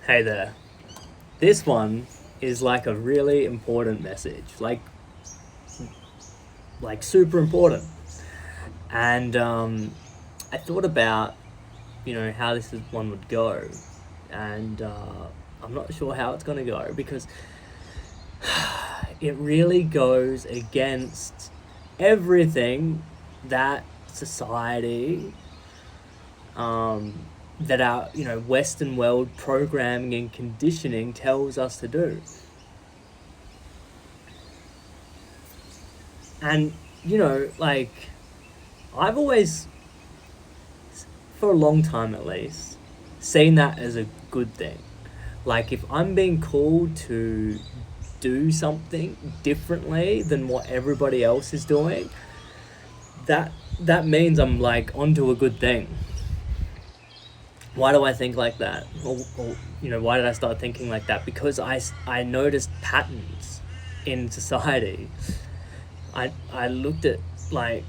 Hey there. This one is like a really important message, like super important. And I thought about, how one would go, and I'm not sure how it's gonna go because it really goes against everything that society, that our Western world programming and conditioning tells us to do. And like I've always, for a long time at least, seen that as a good thing. Like if I'm being called to do something differently than what everybody else is doing, that means I'm like onto a good thing. Why do I think like that? Why did I start thinking like that? Because I noticed patterns in society. I looked at like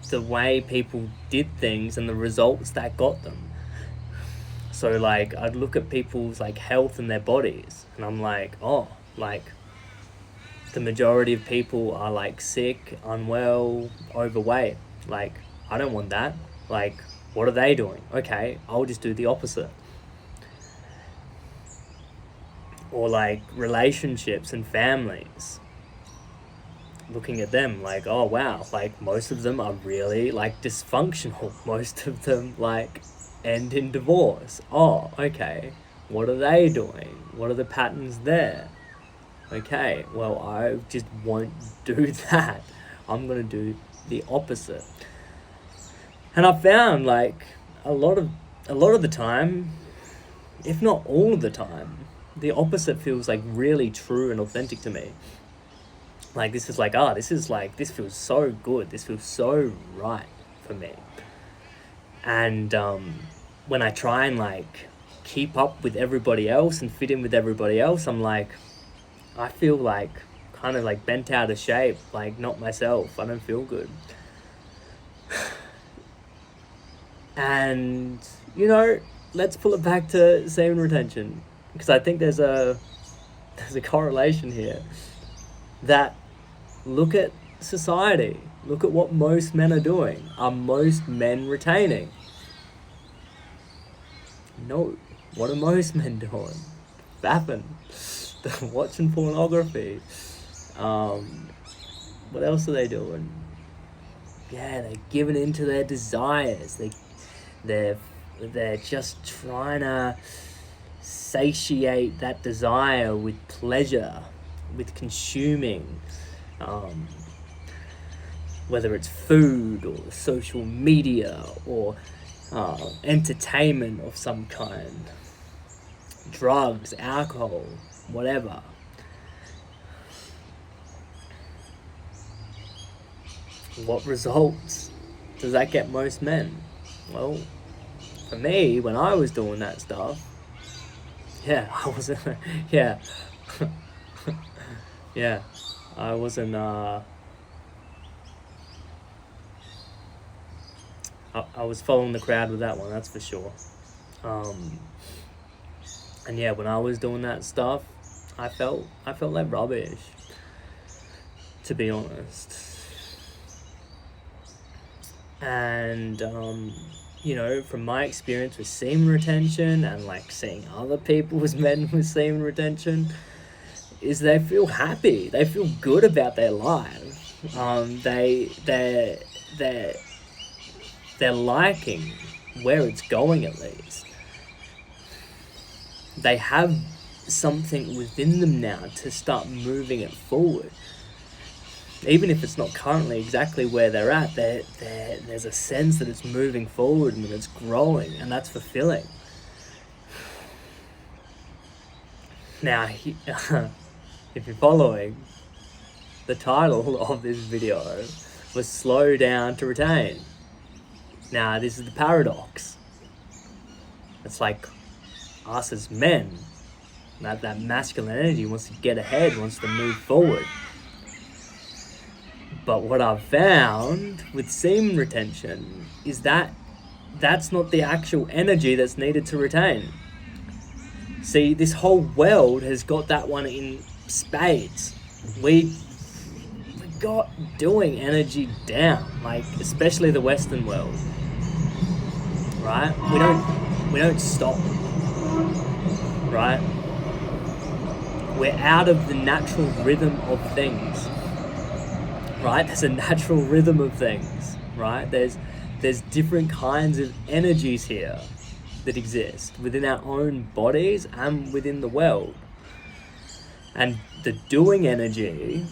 the way people did things and the results that got them. So like I'd look at people's like health and their bodies, and I'm like, oh, like the majority of people are like sick, unwell, overweight. Like I don't want that. Like what are they doing? Okay, I'll just do the opposite. Or like relationships and families, looking at them like, oh wow, like most of them are really like dysfunctional. Most of them like end in divorce. Oh, okay, what are they doing? What are the patterns there? Okay, well, I just won't do that. I'm gonna do the opposite. And I found like a lot of the time, if not all of the time, the opposite feels like really true and authentic to me. Like this is like, this feels so good. This feels so right for me. And when I try and like keep up with everybody else and fit in with everybody else, I'm like, I feel like kind of like bent out of shape, like not myself. I don't feel good. And let's pull it back to semen retention, because I think there's a correlation here. That look at society, look at what most men are doing. Are most men retaining? No. What are most men doing? Fapping. Watching pornography. What else are they doing? Yeah, they're giving into their desires. They're just trying to satiate that desire with pleasure, with consuming, whether it's food or social media or entertainment of some kind, drugs, alcohol, whatever. What results does that get most men? Well, for me, when I was doing that stuff, I wasn't, I wasn't, I was following the crowd with that one, that's for sure. And yeah, when I was doing that stuff, I felt like rubbish, to be honest. And from my experience with semen retention and like seeing other people's men with semen retention, is they feel happy, they feel good about their lives. They're liking where it's going. At least they have something within them now to start moving it forward. Even if it's not currently exactly where they're at, there's a sense that it's moving forward and that it's growing, and that's fulfilling. Now, if you're following, the title of this video was Slow Down to Retain. Now, this is the paradox. It's like us as men, that masculine energy wants to get ahead, wants to move forward. But what I've found with semen retention is that that's not the actual energy that's needed to retain. See, this whole world has got that one in spades. We got doing energy down, like especially the Western world, right? We don't stop, right? We're out of the natural rhythm of things, right? There's a natural rhythm of things, right? There's different kinds of energies here that exist within our own bodies and within the world. And the doing energy,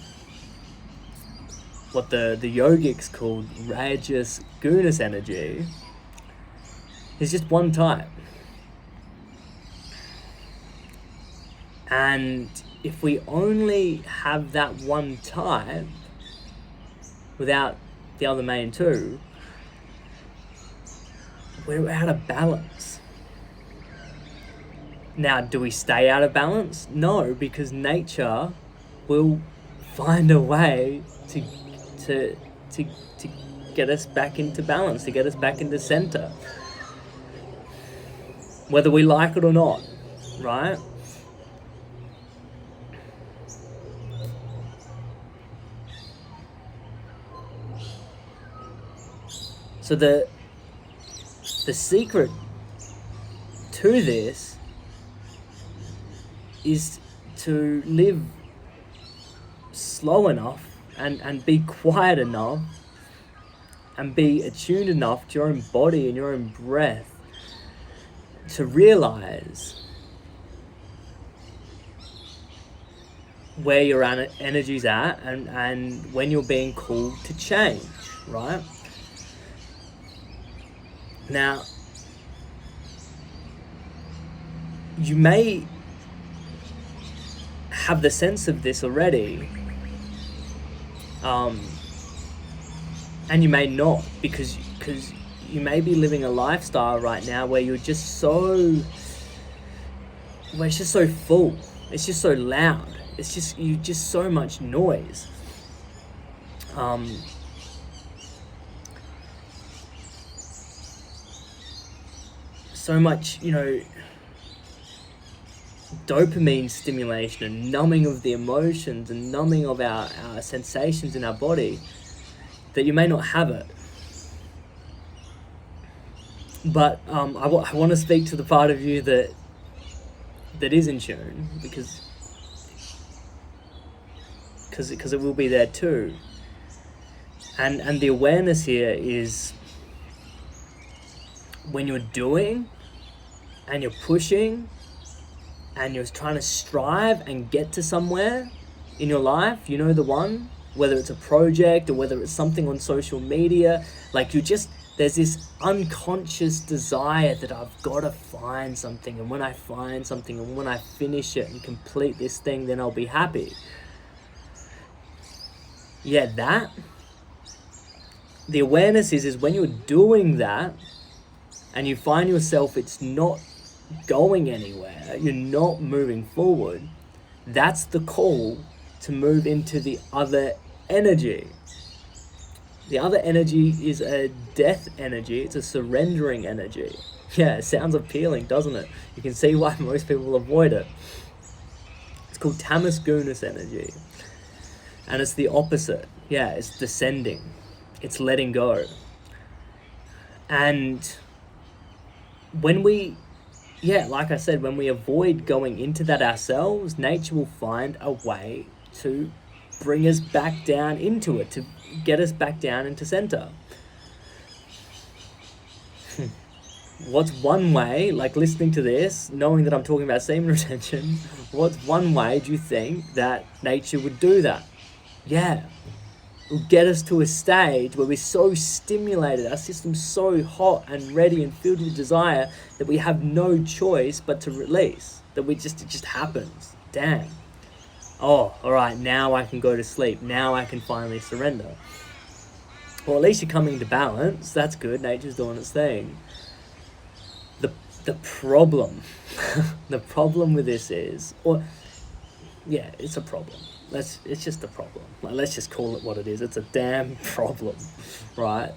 what the yogics called Rajas Gunas energy, is just one type. And if we only have that one type without the other main two, we're out of balance. Now, do we stay out of balance? No, because nature will find a way to get us back into balance, to get us back into center, whether we like it or not, right? So the secret to this is to live slow enough and be quiet enough and be attuned enough to your own body and your own breath to realize where your energy's at and when you're being called to change, right? Now, you may have the sense of this already, and you may not, because you may be living a lifestyle right now where you're just where it's just so full, it's just so loud, it's just so much noise. So much, dopamine stimulation and numbing of the emotions and numbing of our sensations in our body, that you may not have it. But I want to speak to the part of you that is in tune, because it will be there too. And the awareness here is when you're doing and you're pushing and you're trying to strive and get to somewhere in your life, the one, whether it's a project or whether it's something on social media, like there's this unconscious desire that I've got to find something, and when I find something and when I finish it and complete this thing, then I'll be happy. Yeah, the awareness is when you're doing that and you find yourself, it's not going anywhere, you're not moving forward, that's the call to move into the other energy. The other energy is a death energy, it's a surrendering energy. Yeah, it sounds appealing, doesn't it? You can see why most people avoid it. It's called Tamas Gunas energy. And it's the opposite. Yeah, it's descending. It's letting go. And when like I said, when we avoid going into that ourselves, nature will find a way to bring us back down into it, to get us back down into center. What's one way, like listening to this, knowing that I'm talking about semen retention, what's one way do you think that nature would do that? Yeah, it will get us to a stage where we're so stimulated, our system's so hot and ready and filled with desire that we have no choice but to release, that it just happens. Damn. Oh, all right, now I can go to sleep. Now I can finally surrender. Well, at least you're coming to balance. That's good. Nature's doing its thing. The problem, the problem with this is, it's a problem. It's just a problem. Like, let's just call it what it is. It's a damn problem, right?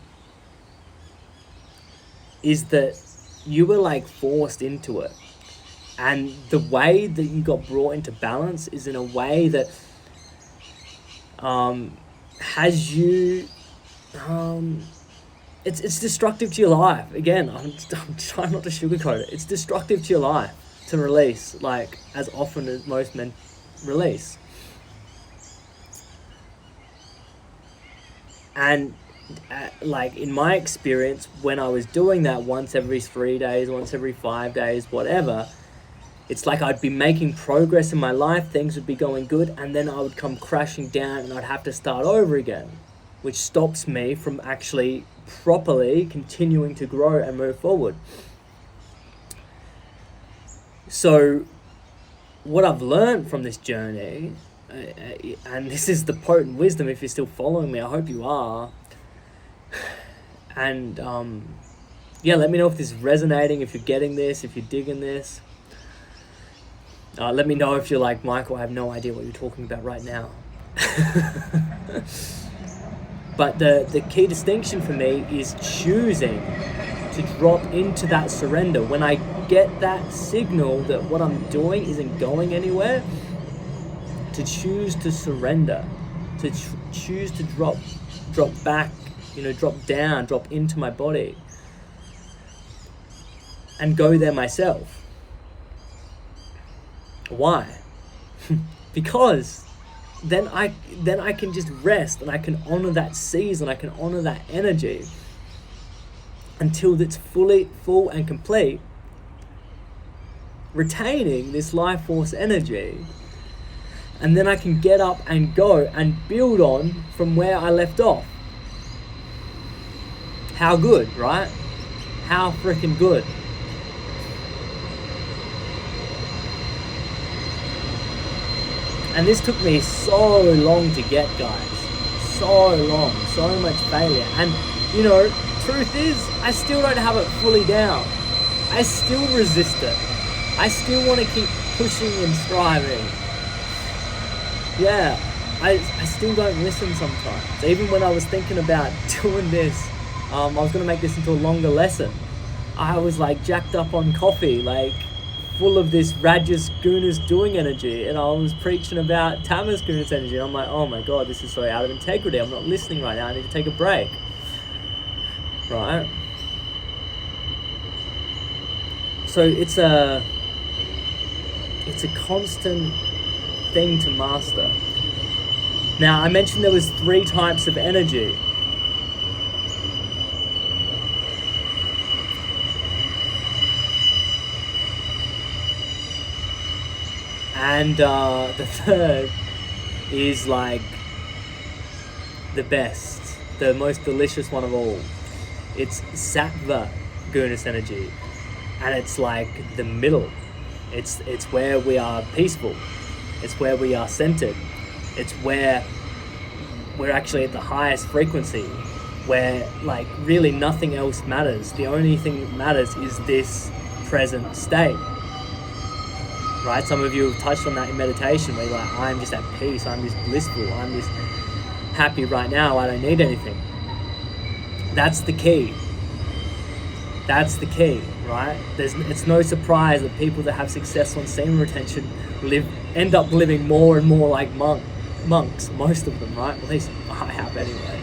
Is that you were like forced into it. And the way that you got brought into balance is in a way that has you... It's destructive to your life. Again, I'm trying not to sugarcoat it. It's destructive to your life to release, like, as often as most men release. And like, in my experience, when I was doing that once every 3 days, once every 5 days, whatever, it's like I'd be making progress in my life, things would be going good, and then I would come crashing down and I'd have to start over again, which stops me from actually properly continuing to grow and move forward. So what I've learned from this journey, and this is the potent wisdom, if you're still following me, I hope you are, and yeah, let me know if this is resonating, if you're getting this, if you're digging this. Let me know if you're like, Michael, I have no idea what you're talking about right now. But the key distinction for me is choosing to drop into that surrender. When I get that signal that what I'm doing isn't going anywhere, to choose to surrender, to choose to drop back, drop down, drop into my body, and go there myself. Why? Because then I can just rest, and I can honor that season, I can honor that energy until it's full and complete, retaining this life force energy. And then I can get up and go and build on from where I left off. How good, right? How freaking good. And this took me so long to get, guys. So long, so much failure. And, truth is, I still don't have it fully down. I still resist it. I still want to keep pushing and striving. Yeah, I still don't listen sometimes. Even when I was thinking about doing this, I was going to make this into a longer lesson. I was like jacked up on coffee, like full of this Rajas Gunas doing energy, and I was preaching about Tamas Gunas energy, and I'm like, oh my god, this is so out of integrity. I'm not listening right now. I need to take a break. Right? So it's a constant thing to master. Now, I mentioned there was 3 types of energy. And the third is like the best, the most delicious one of all. It's Sattva Gunas energy, and it's like the middle. It's where we are peaceful. It's where we are centered. It's where we're actually at the highest frequency, where like really nothing else matters. The only thing that matters is this present state. Right? Some of you have touched on that in meditation, where you're like, I'm just at peace, I'm just blissful, I'm just happy right now, I don't need anything. That's the key. That's the key, right? It's no surprise that people that have success on semen retention end up living more and more like monks, most of them, right? At least I have anyway,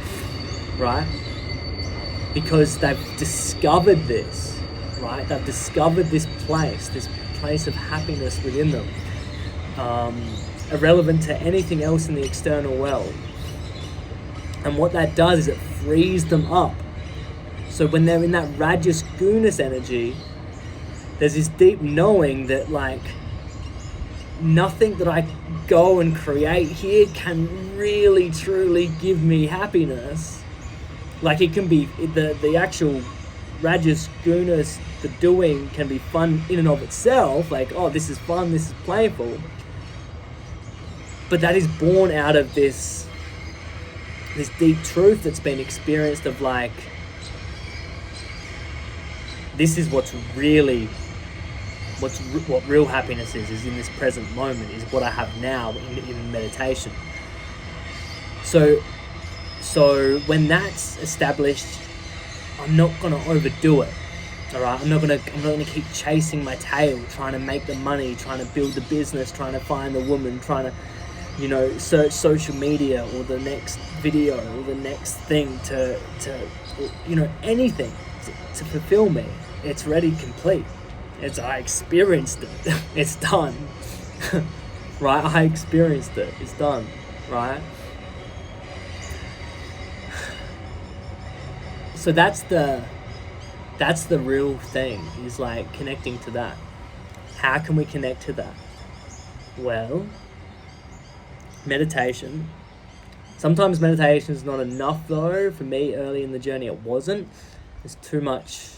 right? Because they've discovered this, right? They've discovered this place of happiness within them, irrelevant to anything else in the external world. And what that does is it frees them up. So when they're in that Rajas Gunas energy, there's this deep knowing that like nothing that I go and create here can really truly give me happiness. Like it can be the actual Rajas Gunas, the doing can be fun in and of itself, like, oh, this is fun, this is playful. But that is born out of this deep truth that's been experienced of like, this is what real happiness is in this present moment, is what I have now in meditation. So when that's established, I'm not going to overdo it. All right, I'm not gonna keep chasing my tail, trying to make the money, trying to build the business, trying to find the woman, trying to, search social media or the next video or the next thing to anything to fulfill me. It's ready, complete. I experienced it. It's done. Right? I experienced it. It's done. Right? So that's the real thing, is like connecting to that. How can we connect to that? Well, meditation. Sometimes meditation is not enough though. For me, early in the journey, it wasn't. There's too much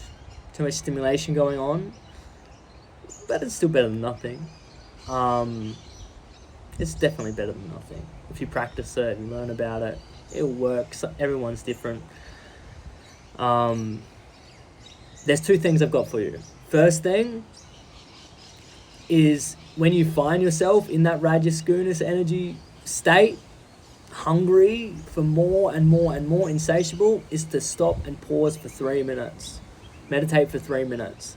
stimulation going on, but it's still better than nothing. It's definitely better than nothing. If you practice it and learn about it, it'll work. Everyone's different. There's two things I've got for you. First thing is, when you find yourself in that Rajas Gunas energy state, hungry for more and more and more, insatiable, is to stop and pause for 3 minutes. Meditate for 3 minutes.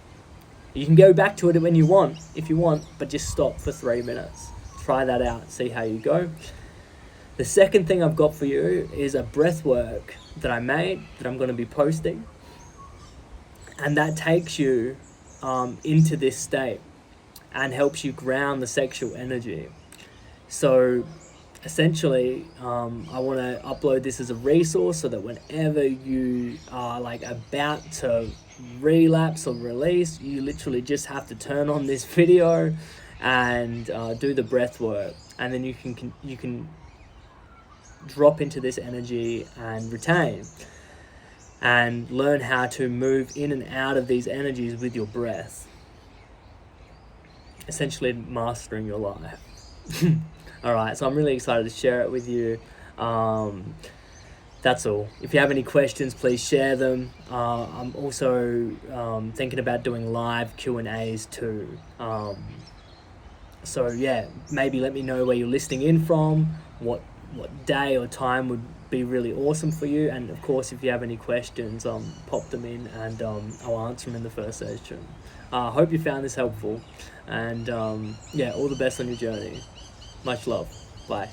You can go back to it when you want, if you want, but just stop for 3 minutes. Try that out, see how you go. The second thing I've got for you is a breath work that I made, that I'm going to be posting. And that takes you into this state and helps you ground the sexual energy. So essentially, I want to upload this as a resource so that whenever you are like about to relapse or release, you literally just have to turn on this video and do the breath work, and then you can drop into this energy and retain, and learn how to move in and out of these energies with your breath. Essentially mastering your life. Alright, so I'm really excited to share it with you. That's all. If you have any questions, please share them. I'm also thinking about doing live Q&As too. So yeah, maybe let me know where you're listening in from, what day or time would be really awesome for you, and of course, if you have any questions, pop them in, and I'll answer them in the first session. I hope you found this helpful, and yeah, all the best on your journey. Much love. Bye.